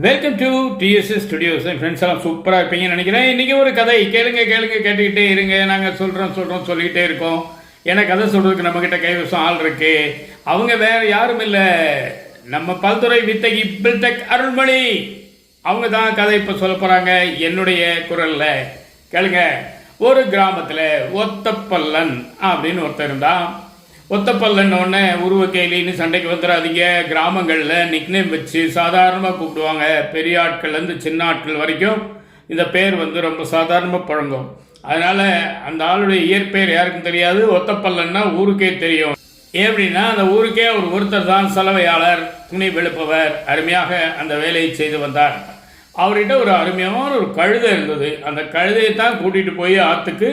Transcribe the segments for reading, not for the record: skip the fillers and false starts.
Welcome to TDS studios. Friends எல்லாம் சூப்பராக இருப்பீங்கன்னு நினைக்கிறேன். இன்றைக்கி ஒரு கதை கேளுங்க கேட்டுக்கிட்டே இருங்க. நாங்கள் சொல்கிறோம் சொல்லிக்கிட்டே இருக்கோம். ஏன்னா கதை சொல்கிறதுக்கு நம்மக்கிட்ட கைவசம் ஆள் இருக்கு. அவங்க வேறு யாரும் இல்லை, நம்ம பல்துறை வித்தகி பில்டெக் அருள்மொழி. அவங்க தான் கதை இப்போ சொல்ல போகிறாங்க என்னுடைய குரலில். கேளுங்க. ஒரு கிராமத்தில் ஒத்தப்பல்லன் அப்படின்னு ஒருத்தர் இருந்தான். ஒத்தப்பல்லன்னு ஒன்று உருவ கேலின்னு சண்டைக்கு வந்துடாதீங்க. கிராமங்களில் நிக்னேம் வச்சு சாதாரணமாக கூப்பிடுவாங்க. பெரிய ஆட்கள்லேருந்து சின்ன ஆட்கள் வரைக்கும் இந்த பேர் வந்து ரொம்ப சாதாரணமாக பழங்கும். அதனால் அந்த ஆளுடைய இயற்பெயர் யாருக்கும் தெரியாது. ஒத்தப்பல்லன்னா ஊருக்கே தெரியும். எப்படின்னா அந்த ஊருக்கே ஒருத்தர் தான் சலவையாளர், துணி வெளுப்பவர். அருமையாக அந்த வேலையை செய்து வந்தார். அவர்கிட்ட ஒரு அருமையான ஒரு கழுதை இருந்தது. அந்த கழுதையை தான் கூட்டிகிட்டு போய் ஆற்றுக்கு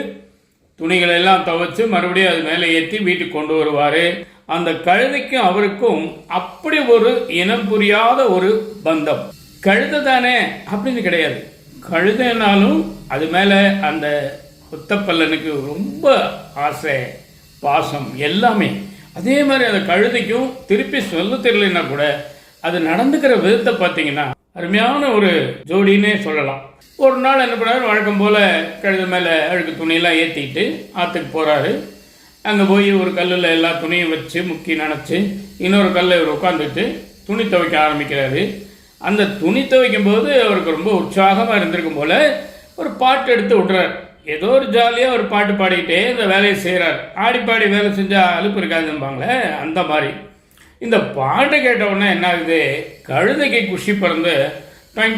துணிகளை எல்லாம் துவைச்சு மறுபடியும் அது மேலே ஏற்றி வீட்டுக்கு கொண்டு வருவார். அந்த கழுதைக்கும் அவருக்கும் அப்படி ஒரு இனம் புரியாத ஒரு பந்தம். கழுதை தானே அப்படின்னு கிடையாது. கழுதைனாலும் அது மேலே அந்த ஒத்தப்பல்லனுக்கு ரொம்ப ஆசை, பாசம் எல்லாமே. அதே மாதிரி அந்த கழுதைக்கும் திருப்பி சொல்ல தெரியலன்னா கூட அது நடந்துக்கிற விதத்தை பார்த்தீங்கன்னா அருமையான ஒரு ஜோடின்னே சொல்லலாம். ஒரு நாள் என்ன பண்ணாரு, வழக்கம் போல் கழுத மேலே அழுக்கு துணியெல்லாம் ஏற்றிக்கிட்டு ஆற்றுக்கு போகிறாரு. அங்கே போய் ஒரு கல்லில் எல்லா துணியும் வச்சு முக்கி நினச்சி இன்னொரு கல்லில் இவர் உட்காந்துட்டு துணி துவைக்க ஆரம்பிக்கிறாரு. அந்த துணி துவைக்கும் போது அவருக்கு ரொம்ப உற்சாகமாக இருந்திருக்கும் போல் ஒரு பாட்டு எடுத்து விட்றார். ஏதோ ஒரு ஜாலியாக ஒரு பாட்டு பாடிக்கிட்டே இந்த வேலையை செய்கிறார். ஆடிப்பாடி வேலை செஞ்சால் அலுப்பு இருக்காதும்பாங்களே, அந்த மாதிரி. இந்த பாட்டை கேட்ட உடனே என்ன ஆகுது, கழுதைக்கு குஷி பிறந்து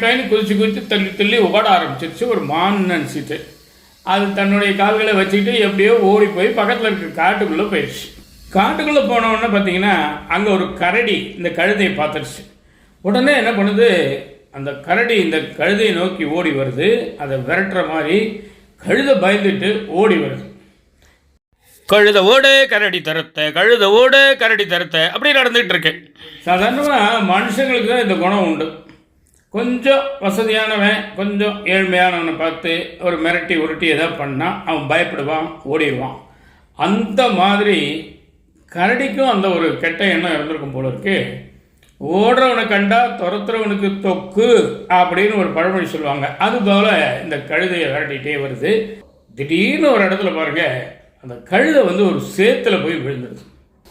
டைன்னு குதிச்சு தள்ளி ஓட ஆரம்பிச்சிருச்சு. ஒரு மான் நினச்சிட்டு அது தன்னுடைய கால்களை வச்சுக்கிட்டு எப்படியோ ஓடி போய் பக்கத்தில் இருக்க காட்டுக்குள்ளே போயிடுச்சு. காட்டுக்குள்ளே போனோடனே பார்த்தீங்கன்னா அங்கே ஒரு கரடி இந்த கழுதையை பார்த்துருச்சு. உடனே என்ன பண்ணுது, அந்த கரடி இந்த கழுதையை நோக்கி ஓடி வருது. அதை விரட்டுற மாதிரி கழுதை பயந்துட்டு ஓடி வருது. கழுத ஓடு கரடி தரத்த, கழுத ஓடு கரடி தரத்த அப்படி நடந்துகிட்டு இருக்கு. சாதாரணமாக மனுஷங்களுக்கு தான் இந்த குணம் உண்டு. கொஞ்சம் வசதியானவன், கொஞ்சம் ஏழ்மையானவனை பார்த்து ஒரு மிரட்டி உருட்டி எதாவது பண்ணால் அவன் பயப்படுவான், ஓடிடுவான். அந்த மாதிரி கரடிக்கும் அந்த ஒரு கெட்ட எண்ணம் இருந்திருக்கும் போல இருக்கு. ஓடுறவனை கண்டா துரத்துறவனுக்கு தொக்கு அப்படின்னு ஒரு பழமொழி சொல்லுவாங்க. அதுபோல் இந்த கழுதையை விரட்டிகிட்டே வருது. திடீர்னு ஒரு இடத்துல பாருங்க, அந்த கழுதை வந்து ஒரு சேத்துல போய் விழுந்துடுது.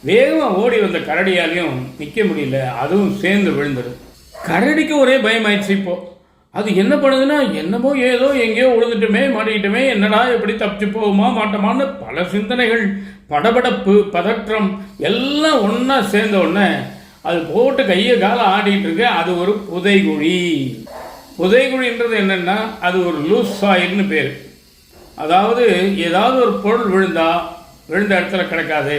வேகமாக ஓடி வந்த கரடியாலையும் நிற்க முடியல, அதுவும் சேர்ந்து விழுந்துடுது. கரடிக்கு ஒரே பயமாயிடுச்சு. இப்போ அது என்ன பண்ணுதுன்னா, என்னமோ ஏதோ எங்கேயோ விழுந்துட்டுமே, மாட்டிக்கிட்டுமே, என்னடா எப்படி தப்பிச்சு போகுமா மாட்டோமான்னு பல சிந்தனைகள், படபடப்பு, பதற்றம் எல்லாம் ஒன்றா சேர்ந்த உடனே அது போட்டு கையை காலை ஆடிட்டு இருக்கு. அது ஒரு புதைகுழி. புதைகுழின்றது என்னன்னா, அது ஒரு லூஸ் சாயில்னு பேர். அதாவது ஏதாவது ஒரு பொருள் விழுந்த இடத்துல கிடக்காது.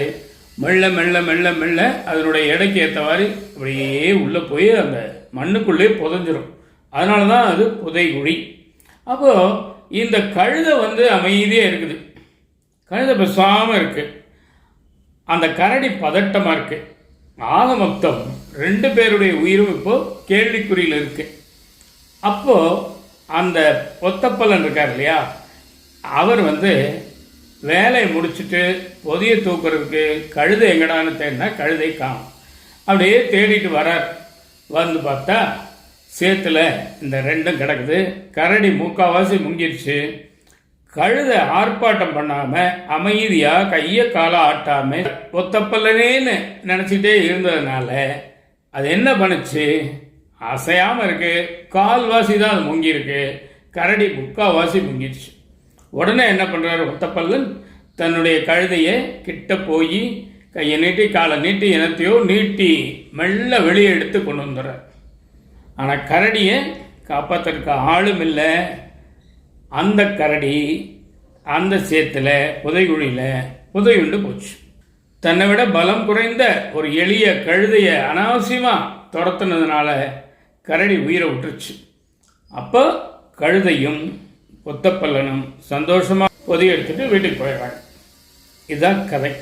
மெல்ல மெல்ல மெல்ல மெல்ல அதனுடைய எடைக்கு ஏற்ற மாதிரி அப்படியே உள்ளே போய் அந்த மண்ணுக்குள்ளே புதைஞ்சிரும். அதனால தான் அது புதைகுழி. அப்போது இந்த கழுதை வந்து அமைதியாக இருக்குது. கழுதை பேசாமல் இருக்குது. அந்த கரடி பதட்டமாக இருக்குது. ஆக மொத்தம் 2 பேருடைய உயிரும் இப்போது கேள்விக்குறியில் இருக்குது. அப்போது அந்த ஒத்தப்பல்லன் இருக்கார் இல்லையா, அவர் வந்து வேலையை முடிச்சுட்டு பொதியை தூக்குறதுக்கு கழுதை எங்கடான்னு தேடினா கழுதை காணும். அப்படியே தேடிட்டு வரார். வந்து பார்த்தா சேத்துல இந்த 2ம் கிடக்குது. கரடி முக்கால்வாசி முங்கிடுச்சு. கழுதை ஆர்ப்பாட்டம் பண்ணாமல் அமைதியாக கையை காலை ஆட்டாமல் ஒத்தப்பல்லனேன்னு நினச்சிட்டே இருந்ததுனால அது என்ன பண்ணுச்சு, அசையாமல் இருக்கு. கால்வாசி தான் அது முங்கியிருக்கு. கரடி முக்கால்வாசி முங்கிடுச்சு. உடனே என்ன பண்ணுறாரு ஒத்தப்பல்லன், தன்னுடைய கழுதையை கிட்ட போய் கையை நீட்டி காலை நீட்டி இனத்தையோ நீட்டி மெல்ல வெளியே எடுத்து கொண்டு வந்துடுறார். ஆனால் கரடியை காப்பாற்றுறதுக்கு ஆளும் இல்லை. அந்த கரடி அந்த சேத்துல புதைகுழியில் புதையுண்டு போச்சு. தன்னை விட பலம் குறைந்த ஒரு எளிய கழுதையை அனாவசியமாக துரத்துனதுனால கரடி உயிரை விட்டுருச்சு. அப்போ கழுதையும் ஒத்தப்பல்லனும் சந்தோஷமாக பொதி எடுத்துட்டு வீட்டுக்கு போயிடுறாங்க. இதுதான் கதை.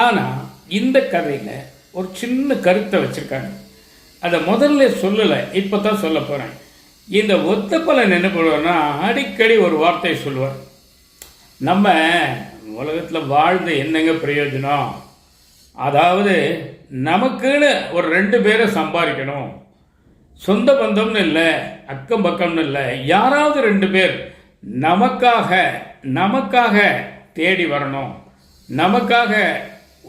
ஆனால் இந்த கதையில் ஒரு சின்ன கருத்தை வச்சுருக்காங்க. அதை முதல்ல சொல்லலை, இப்போ தான் சொல்ல போகிறேன். இந்த ஒத்தப்பல்லன் என்ன பண்ணுவார்னா, அடிக்கடி ஒரு வார்த்தையை சொல்லுவார். நம்ம உலகத்தில் வாழ்ந்த என்னங்க பிரயோஜனம், அதாவது நமக்குன்னு ஒரு 2 பேரை சம்பாதிக்கணும், சொந்த பந்தம்னு இல்லை, அக்கம் பக்கம்னு இல்லை, யாராவது 2 பேர் நமக்காக தேடி வரணும், நமக்காக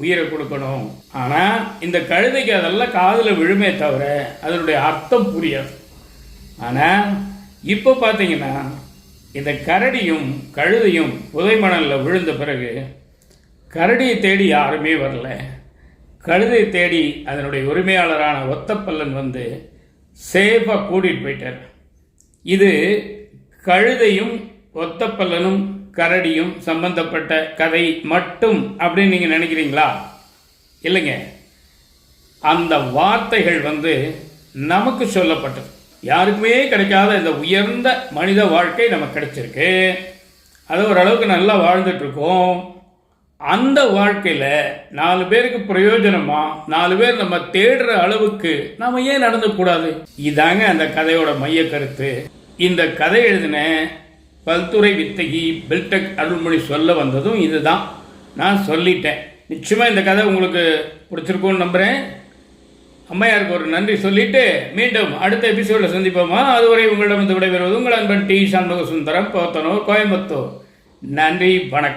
உயிரை கொடுக்கணும். ஆனால் இந்த கழுதைக்கு அதெல்லாம் காதில் விழுமே தவிர அதனுடைய அர்த்தம் புரியாது. ஆனால் இப்போ பார்த்தீங்கன்னா இந்த கரடியும் கழுதையும் புதை மணலில் விழுந்த பிறகு கரடியை தேடி யாருமே வரல. கழுதையை தேடி அதனுடைய உரிமையாளரான ஒத்தப்பல்லன் வந்து சேஃபாக கூட்டிகிட்டு போயிட்டார். இது கழுதையும் ஒத்தப்பல்லனும் கரடியும் சம்பந்தப்பட்ட கதை மட்டும் அப்படின்னு நீங்கள் நினைக்கிறீங்களா? இல்லைங்க, அந்த வார்த்தைகள் வந்து நமக்கு சொல்லப்பட்டது. யாருக்குமே கிடைக்காத இந்த உயர்ந்த மனித வாழ்க்கை நமக்கு கிடைச்சிருக்கு. அது ஓரளவுக்கு நல்லா வாழ்ந்துட்டுருக்கோம். அந்த வாழ்க்கையில் 4 பேருக்கு பிரயோஜனமாக 4 பேர் நம்ம தேடுற அளவுக்கு நாம் ஏன் நடந்துக்கூடாது? இதாங்க அந்த கதையோட மைய கருத்து. இந்த கதை எழுதின பல்துறை வித்தகி பில்டெக் அருள்மொழி சொல்ல வந்ததும் இதுதான். நான் சொல்லிட்டேன். நிச்சயமாக இந்த கதை உங்களுக்கு பிடிச்சிருக்கும்னு நம்புகிறேன். அம்மையாருக்கு ஒரு நன்றி சொல்லிட்டு மீண்டும் அடுத்த எபிசோடில் சந்திப்போமா? அதுவரை உங்களிடம் விடைபெறுவது உங்கள் அன்பன் டி. சண்முக சுந்தரம், போத்தனூர், கோயம்புத்தூர். நன்றி, வணக்கம்.